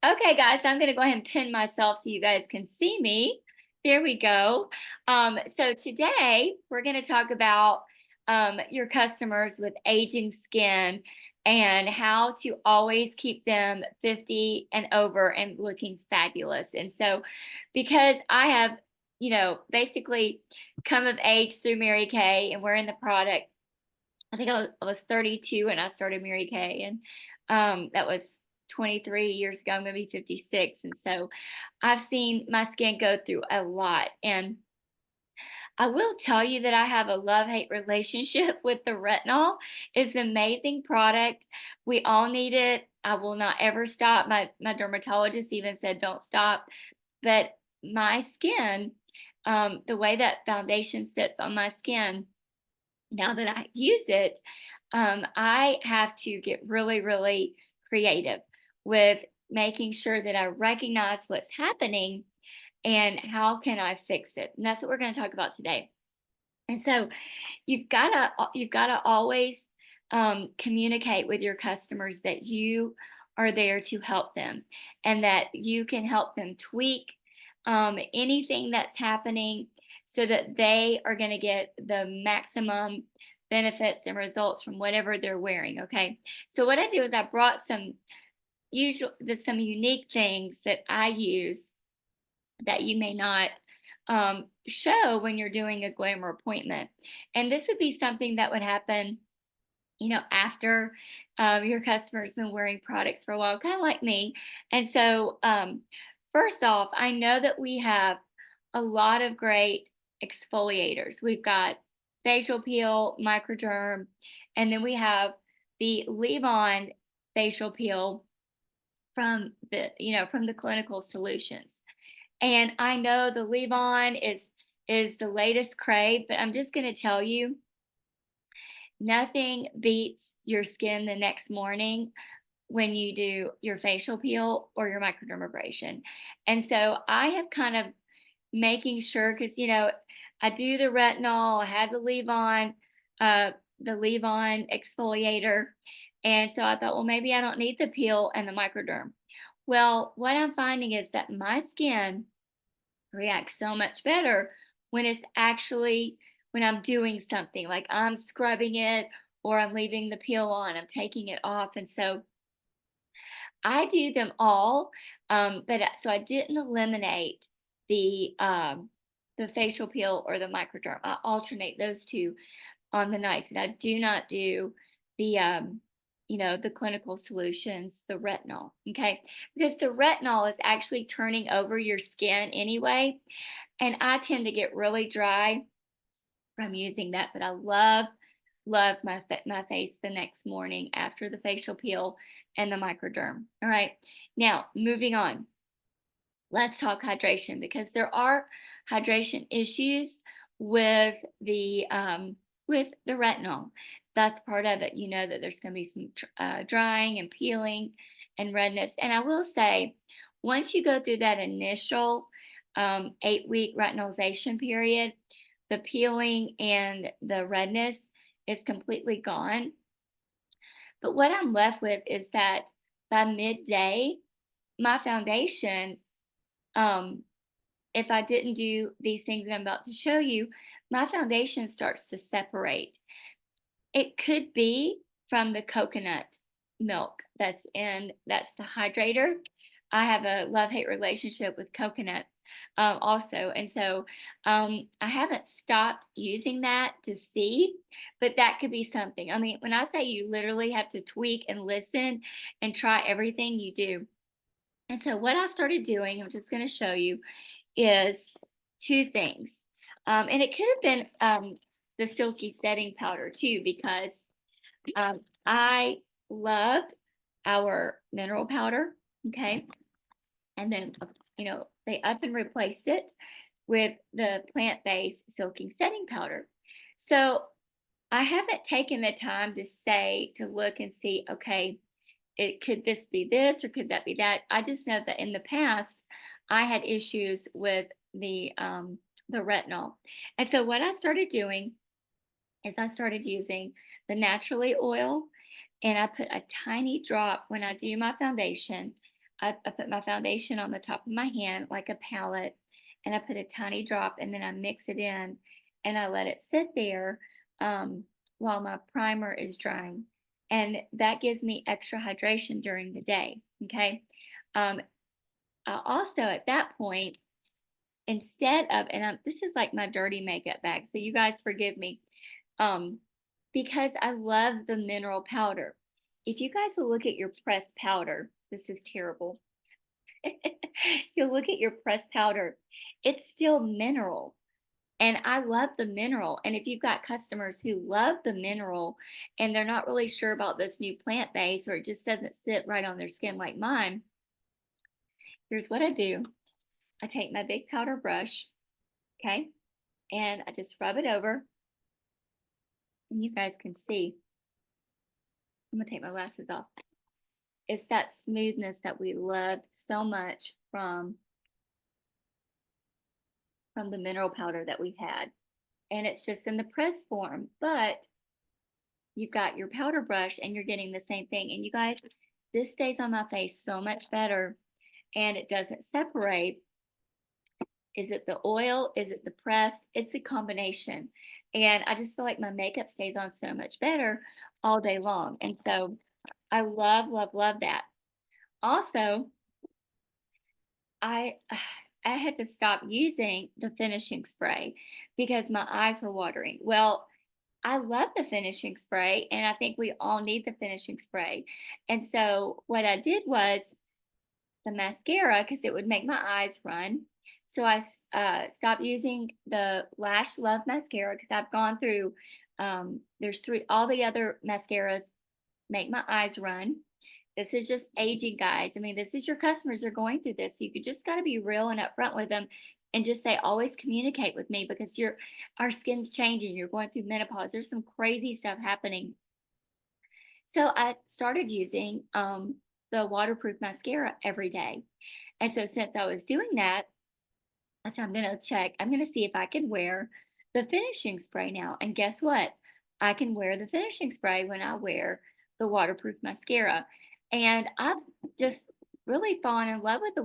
Okay, guys, I'm going to go ahead and pin myself so you guys can see me. There we go. So today we're going to talk about your customers with aging skin and how to always keep them 50 and over and looking fabulous. And so, because I have, basically come of age through Mary Kay and wearing the product, I think I was 32 when I started Mary Kay, and that was 23 years ago. I'm going to be 56, and so I've seen my skin go through a lot. And I will tell you that I have a love-hate relationship with the retinol. It's an amazing product. We all need it. I will not ever stop. My dermatologist even said don't stop. But my skin, the way that foundation sits on my skin, now that I use it, I have to get really, really creative with making sure that I recognize what's happening and how can I fix it. And that's what we're going to talk about today. And so you've gotta always communicate with your customers that you are there to help them and that you can help them tweak anything that's happening so that they are going to get the maximum benefits and results from whatever they're wearing. Okay, so what I do is I brought some unique things that I use that you may not show when you're doing a glamour appointment. And this would be something that would happen, after your customer's been wearing products for a while, kind of like me. And so, first off, I know that we have a lot of great exfoliators. We've got facial peel, microderm, and then we have the leave on facial peel from the clinical solutions. And I know the leave on is the latest crave, but I'm just going to tell you, nothing beats your skin the next morning when you do your facial peel or your microdermabrasion. And so I have kind of making sure, because I do the retinol, I have uh the leave on exfoliator. And so I thought, well, maybe I don't need the peel and the microderm. Well, what I'm finding is that my skin reacts so much better when it's actually when I'm doing something like I'm scrubbing it or I'm leaving the peel on, I'm taking it off. And so I do them all, so I didn't eliminate the facial peel or the microderm. I alternate those two on the nights, and I do not do the clinical solutions, the retinol. Okay, because the retinol is actually turning over your skin anyway, and I tend to get really dry from using that. But I love my face the next morning after the facial peel and the microderm. All right, now moving on. Let's talk hydration, because there are hydration issues with the retinol. That's part of it. You know that there's going to be some drying and peeling and redness. And I will say, once you go through that initial 8-week retinalization period, the peeling and the redness is completely gone. But what I'm left with is that by midday, my foundation, um, if I didn't do these things that I'm about to show you, my foundation starts to separate. It could be from the coconut milk that's the hydrator. I have a love-hate relationship with coconut also. And so I haven't stopped using that to see, but that could be something. I mean, when I say you literally have to tweak and listen and try everything you do. And so what I started doing, I'm just going to show you, is two things. And it could have been the silky setting powder too, because I loved our mineral powder. Okay. And then, they up and replaced it with the plant based silky setting powder. So I haven't taken the time to look and see, okay, could this be this or could that be that? I just know that in the past I had issues with the retinol. And so what I started doing is I started using the naturally oil, and I put a tiny drop when I do my foundation. I put my foundation on the top of my hand like a palette, and I put a tiny drop, and then I mix it in, and I let it sit there while my primer is drying, and that gives me extra hydration during the day. Okay. Um, I also at that point, instead of, and this is like my dirty makeup bag, so you guys forgive me, um, because I love the mineral powder. If you guys will look at your pressed powder, this is terrible. You'll look at your pressed powder, it's still mineral. And I love the mineral. And if you've got customers who love the mineral and they're not really sure about this new plant base, or it just doesn't sit right on their skin like mine, here's what I do. I take my big powder brush, okay, and I just rub it over. And you guys can see, I'm gonna take my glasses off. It's that smoothness that we love so much from the mineral powder that we've had. And it's just in the press form, but you've got your powder brush and you're getting the same thing. And you guys, this stays on my face so much better and it doesn't separate. Is it the oil? Is it the press? It's a combination. And I just feel like my makeup stays on so much better all day long. And so I love, love, love that. Also, I I had to stop using the finishing spray because my eyes were watering. Well, I love the finishing spray, and I think we all need the finishing spray. And so what I did was the mascara, because it would make my eyes run. So stopped using the Lash Love mascara because I've gone through. There's three. All the other mascaras make my eyes run. This is just aging, guys. I mean, this is your customers are going through this. You could just got to be real and upfront with them and just say, always communicate with me because our skin's changing. You're going through menopause. There's some crazy stuff happening. So I started using the waterproof mascara every day. And so since I was doing that, I said, I'm going to see if I can wear the finishing spray now. And guess what? I can wear the finishing spray when I wear the waterproof mascara. And I've just really fallen in love with the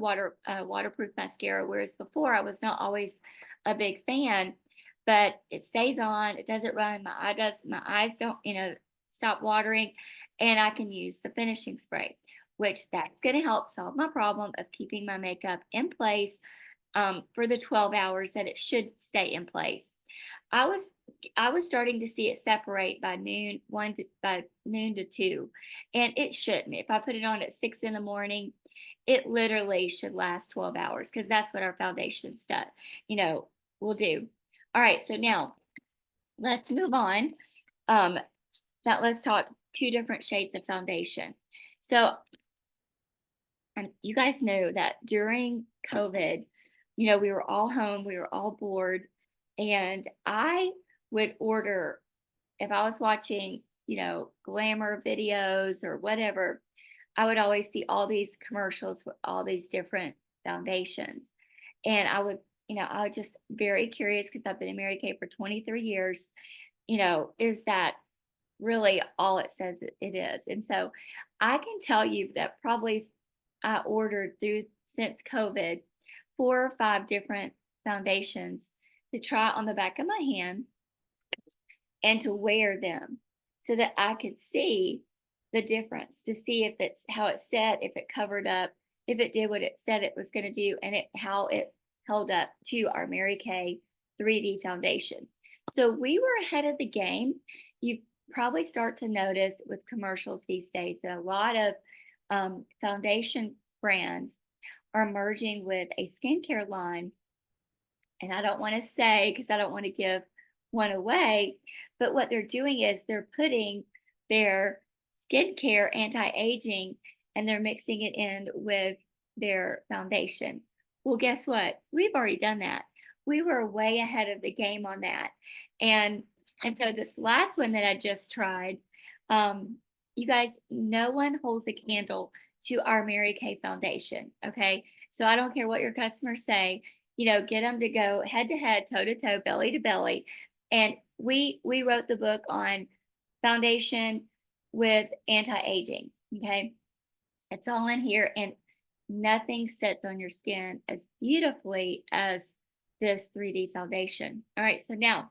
waterproof mascara, whereas before I was not always a big fan, but it stays on, it doesn't run, my eyes don't, stop watering, and I can use the finishing spray, which that's going to help solve my problem of keeping my makeup in place for the 12 hours that it should stay in place. I was I was starting to see it separate by noon to 2, and it shouldn't. If I put it on at 6 in the morning, it literally should last 12 hours because that's what our foundation stuff, you know, will do. All right, so now let's move on. Um, now let's talk two different shades of foundation. So and you guys know that during COVID, we were all home, we were all bored, and I would order if I was watching, glamour videos or whatever, I would always see all these commercials with all these different foundations. And I would just very curious because I've been in Mary Kay for 23 years, is that really all it says it is? And so I can tell you that probably I ordered through since COVID 4 or 5 different foundations to try on the back of my hand and to wear them so that I could see the difference, to see if it's how it set, if it covered up, if it did what it said it was going to do, and how it held up to our Mary Kay 3D foundation. So we were ahead of the game. You probably start to notice with commercials these days that a lot of foundation brands are merging with a skincare line. And I don't want to say because I don't want to give one away, but what they're doing is they're putting their skincare anti-aging and they're mixing it in with their foundation. Well, guess what? We've already done that. We were way ahead of the game on that. And so this last one that I just tried, you guys, no one holds a candle to our Mary Kay foundation. Okay. So I don't care what your customers say, get them to go head to head, toe to toe, belly to belly. And we wrote the book on foundation with anti-aging. Okay. It's all in here. And nothing sets on your skin as beautifully as this 3D foundation. All right, so now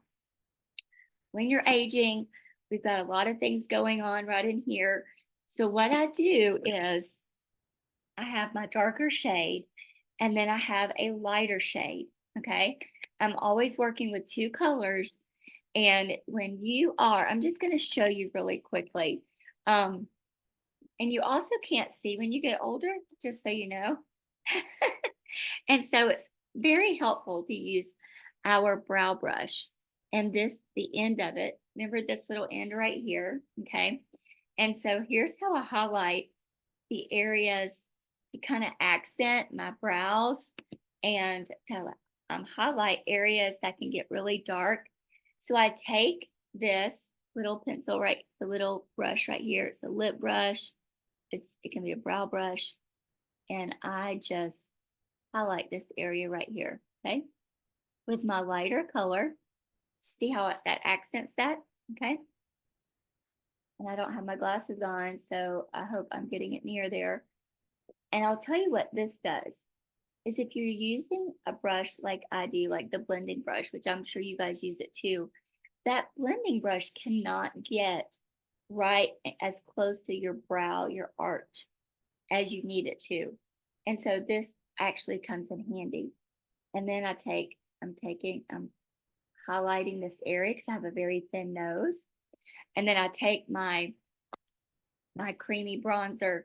when you're aging, we've got a lot of things going on right in here. So what I do is I have my darker shade and then I have a lighter shade. Okay. I'm always working with two colors. And when you are, I'm just going to show you really quickly. Um, and you also can't see when you get older, just so you know. And so it's very helpful to use our brow brush. And this, the end of it, remember this little end right here. Okay. And so here's how I highlight the areas to kind of accent my brows and to highlight areas that can get really dark. So I take this little pencil, right, the little brush right here. It's a lip brush. It can be a brow brush, and I just highlight this area right here. Okay, with my lighter color. See how that accents that. Okay, and I don't have my glasses on, so I hope I'm getting it near there. And I'll tell you what this does is if you're using a brush like I do, like the blending brush, which I'm sure you guys use it too, that blending brush cannot get right as close to your brow, your arch, as you need it to. And so this actually comes in handy. And then I'm highlighting this area because I have a very thin nose. And then I take my creamy bronzer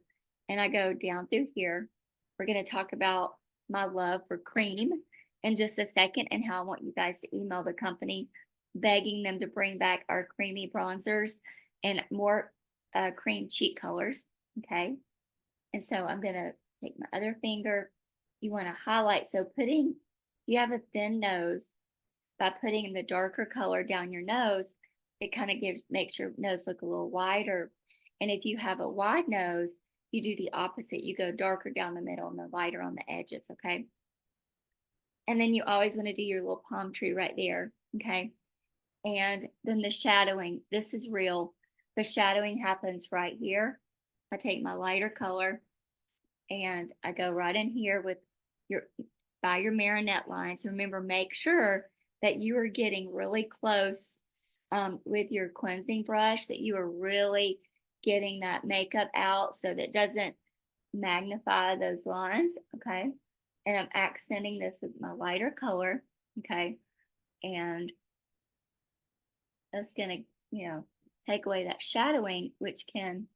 and I go down through here. We're going to talk about my love for cream in just a second and how I want you guys to email the company begging them to bring back our creamy bronzers and more cream cheek colors. Okay. And so I'm going to take my other finger. You want to highlight. So you have a thin nose, by putting the darker color down your nose, it kind of makes your nose look a little wider. And if you have a wide nose, you do the opposite. You go darker down the middle and the lighter on the edges, okay? And then you always want to do your little palm tree right there, okay? And then the shadowing, this is real. The shadowing happens right here. I take my lighter color and I go right in here with your by your marionette lines. Remember, make sure that you are getting really close with your cleansing brush, that you are really getting that makeup out so that it doesn't magnify those lines. Okay. And I'm accenting this with my lighter color. Okay. And that's going to, take away that shadowing, which can,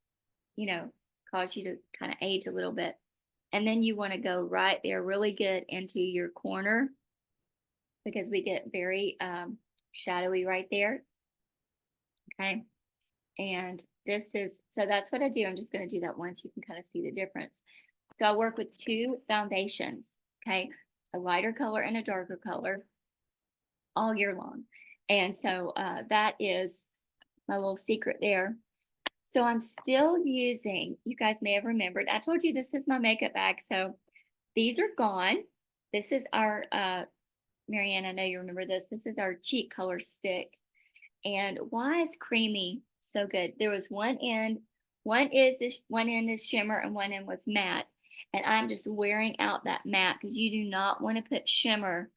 cause you to kind of age a little bit. And then you want to go right there really good into your corner because we get very shadowy right there. Okay. And so that's what I do. I'm just going to do that once you can kind of see the difference. So I work with two foundations. Okay. A lighter color and a darker color all year long. And so that is my little secret there. So I'm still using, you guys may have remembered, I told you this is my makeup bag. So these are gone. This is our, Marianne, I know you remember this. This is our cheek color stick. And why is creamy so good? There was one end is shimmer and one end was matte. And I'm just wearing out that matte because you do not want to put shimmer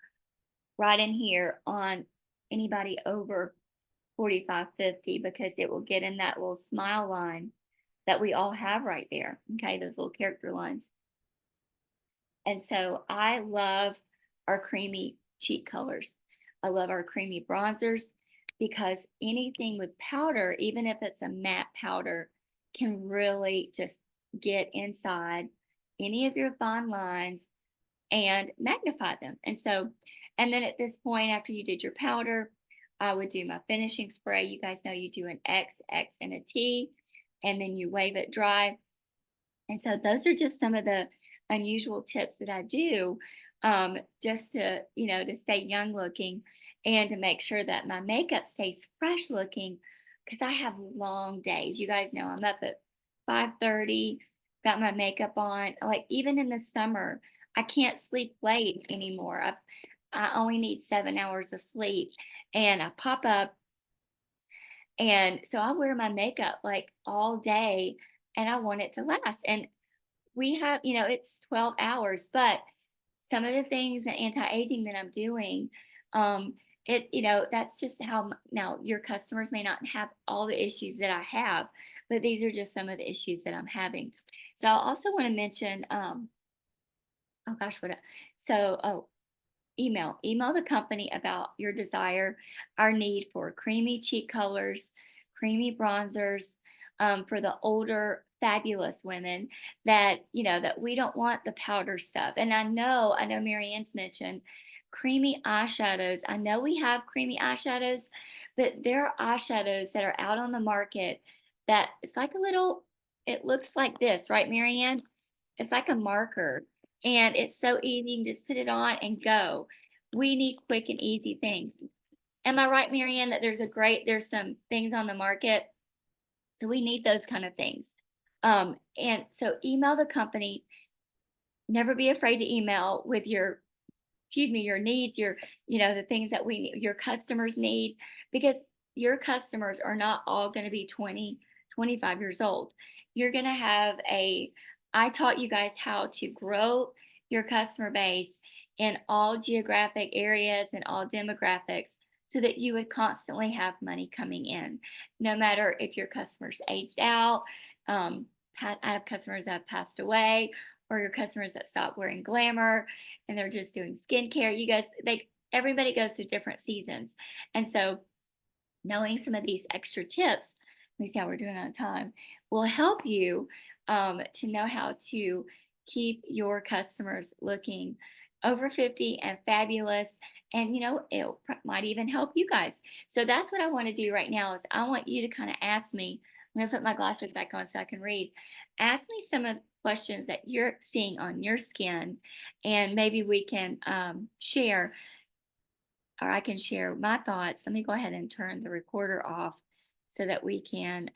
right in here on anybody over 45, 50 because it will get in that little smile line that we all have right there. Okay, those little character lines. And so I love our creamy cheek colors. I love our creamy bronzers because anything with powder, even if it's a matte powder, can really just get inside any of your fine lines and magnify them. And then at this point, after you did your powder, I would do my finishing spray. You guys know you do an X, X, and a T, and then you wave it dry. And so those are just some of the unusual tips that I do just to stay young looking and to make sure that my makeup stays fresh looking because I have long days. You guys know I'm up at 5:30, got my makeup on. Like even in the summer, I can't sleep late anymore. I only need 7 hours of sleep and I pop up and so I wear my makeup like all day and I want it to last. And we have, it's 12 hours, but some of the things in anti-aging that I'm doing, um, that's just how now your customers may not have all the issues that I have, but these are just some of the issues that I'm having. So I also want to mention, oh gosh, email the company about your desire, our need for creamy cheek colors, creamy bronzers, for the older fabulous women that we don't want the powder stuff. And I know Marianne's mentioned creamy eyeshadows. I know we have creamy eyeshadows, but there are eyeshadows that are out on the market that it's like a little, it looks like this, right, Marianne? It's like a marker, and it's so easy. You can just put it on and go. We need quick and easy things. Am I right, Marianne, that there's some things on the market, so we need those kind of things. And so email the company. Never be afraid to email with your needs, the things that your customers need, because your customers are not all going to be 20, 25 years old. You're going to have I taught you guys how to grow your customer base in all geographic areas and all demographics so that you would constantly have money coming in, no matter if your customers aged out. I have customers that have passed away, or your customers that stop wearing glamour and they're just doing skincare. You guys, everybody goes through different seasons. And so knowing some of these extra tips, let me see how we're doing on time, will help you to know how to keep your customers looking over 50 and fabulous. And, might even help you guys. So that's what I want to do right now is I want you to kind of ask me, I'm going to put my glasses back on so I can read. Ask me some of the questions that you're seeing on your skin, and maybe we can share, or I can share my thoughts. Let me go ahead and turn the recorder off so that we can